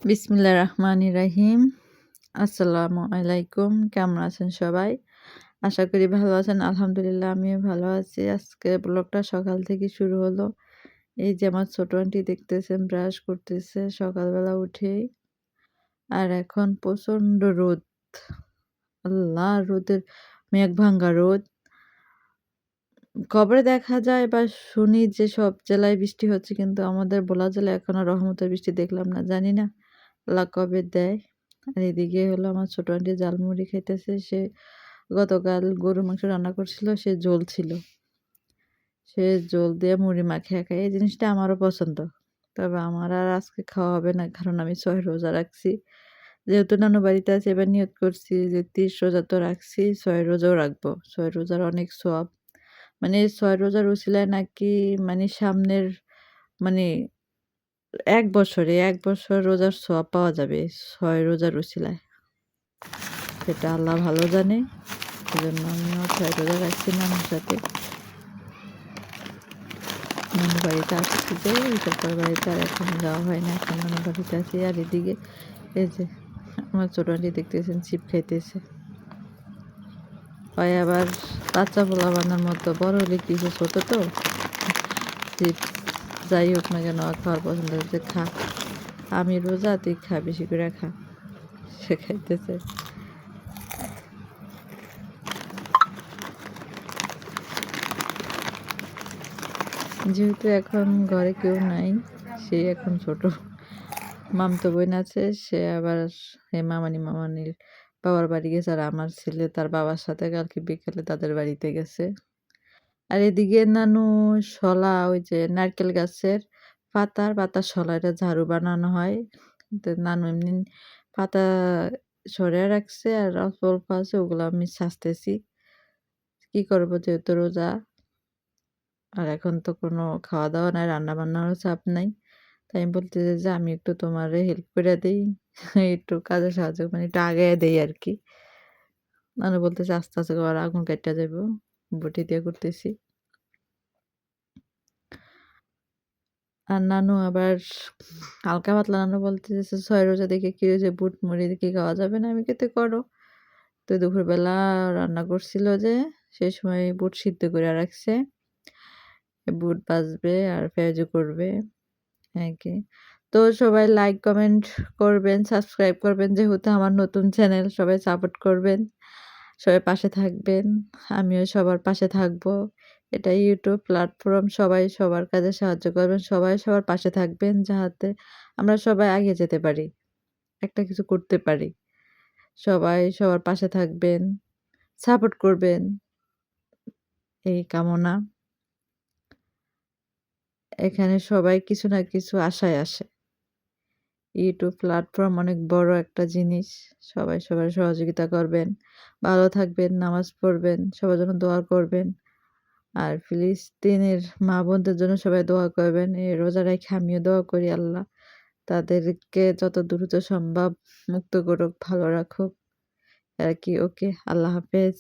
বিসমিল্লাহির রহমানির রহিম। আসসালামু আলাইকুম। কেমন আছেন সবাই? আশা করি ভালো আছেন। আলহামদুলিল্লাহ আমিও ভালো আছি। আজকে ব্লগটা সকাল থেকে শুরু হলো। এই যে আমার ছোট আন্টি দেখতেছেন ব্রাশ করতেছে সকালবেলা উঠেই। আর এখন প্রচণ্ড রোদ। আল্লাহ! রোদের মেঘ ভাঙ্গা রোদ। খবরে দেখা যায় বা শুনি যে সব জেলায় বৃষ্টি হচ্ছে, কিন্তু আমাদের ভোলা জেলায় এখনো রহমতের বৃষ্টি দেখলাম না। জানি না আল্লাহ কবে দেয়। আর এদিকে হলো আমার ছোট আন্টি ঝালমুড়ি খাইতেছে। সে গতকাল গরুর মাংস রান্না করছিল, সে ঝোল ছিল। সে ঝোল দিয়ে মুড়ি মাখিয়ে খায়। এই জিনিসটা আমারও পছন্দ। তবে আমার আর আজকে খাওয়া হবে না, কারণ আমি ৬ রোজা রাখছি। যেহেতু নানু বাড়িতে আছি, এবার নিয়ত করছি যে ৩০ রোজা তো রাখছি, ৬ রোজাও রাখবো। ৬ রোজার অনেক সওয়াব। মানে ৬ রোজার উছিলায় নাকি মানে সামনের মানে ১ বছর রোজার সওয়াব পাওয়া যাবে ৬ রোজার উছিলায়। সেটা আল্লাহ ভালো জানে। এজন্য আমিও ৬ রোজা রাখছি নানুর সাথে। নানুর বাড়িতে আসছি যে তারপর বাড়িতে আর এখন যাওয়া হয় না। এখন নানুর বাড়িতে আছি। আর এদিকে এই যে আমার ছোট আন্টি দেখতেছেন চিপ খাইতেছে। হয় আবার বাচ্চা পোলা বানার মতো, বড় হলে কিছু ছোট তো চিপস যাই হোক না কেন খাওয়ার পছন্দ হচ্ছে, খা, আমি রোজা তুই খা, বেশি করে খা। সে খাইতেছে। যেহেতু এখন ঘরে কেউ নাই, সে এখন ছোট মামতো বোন আছে, সে আবার মামানির বাবার বাড়ি গেছে। আর আমার ছেলে তার বাবার সাথে কালকে বিকেলে তাদের বাড়িতে গেছে। আর এদিকে নানু শলা, ওই যে নারকেল গাছের পাতার শলা, এটা ঝাড়ু বানানো হয়। তো নানু এমনি পাতা সরিয়ে রাখছে, আর অল্প অল্প আছে, ওগুলো আমি ছাঁচতেছি। কি করবো, যেহেতু রোজা। আর এখন তো কোনো খাওয়া দাওয়া নাই, রান্না বান্নারও চাপ নাই। তাই আমি বলতেছি যে আমি একটু তোমারে হেল্প করে দেই, একটু কাজে সাহায্য মানে একটু আগাইয়া দেই আর কি। নানু বলতেছে আস্তে আস্তে কর, আগুন কাইটটা যাইব। বটি দিয়ে করতেছি। আর নানু আবার হালকা পাতলা, নানু বলতেছে ৬ রোজা দেখে কি হয়েছে, বুট মুড়ি কি খাওয়া যাবে না? আমি কই তুই করো। তো দুপুরবেলা রান্না করছিল যে, সেই সময় বুট সিদ্ধ করে রাখছে। বুট ভাজবে আর পেঁয়াজু করবে আর কি। তো সবাই লাইক কমেন্ট করবেন, সাবস্ক্রাইব করবেন, যেহেতু আমার নতুন চ্যানেল। সবাই সাপোর্ট করবেন, সবাই পাশে থাকবেন। আমিও সবার পাশে থাকবো। এটা ইউটিউব প্ল্যাটফর্ম, সবাই সবার কাজে সাহায্য করবেন, সবাই সবার পাশে থাকবেন, যাহাতে আমরা সবাই এগিয়ে যেতে পারি, একটা কিছু করতে পারি। সবাই সবার পাশে থাকবেন, সাপোর্ট করবেন, এই কামনা। এখানে সবাই কিছু না কিছু আশায় আসে। ইউটিউব প্ল্যাটফর্ম অনেক বড় একটা জিনিস। সবাই সবার সহযোগিতা করবেন, ভালো থাকবেন, নামাজ পড়বেন, সবার জন্য দোয়া করবেন। আর ফিলিস্তিনের মা বোনদের জন্য সবাই দোয়া করবেন। এই রোজা রেখে আমিও দোয়া করি আল্লাহ তাদেরকে যত দ্রুত সম্ভব মুক্ত করুক, ভালো রাখুক আর কি। ওকে, আল্লাহ হাফেজ।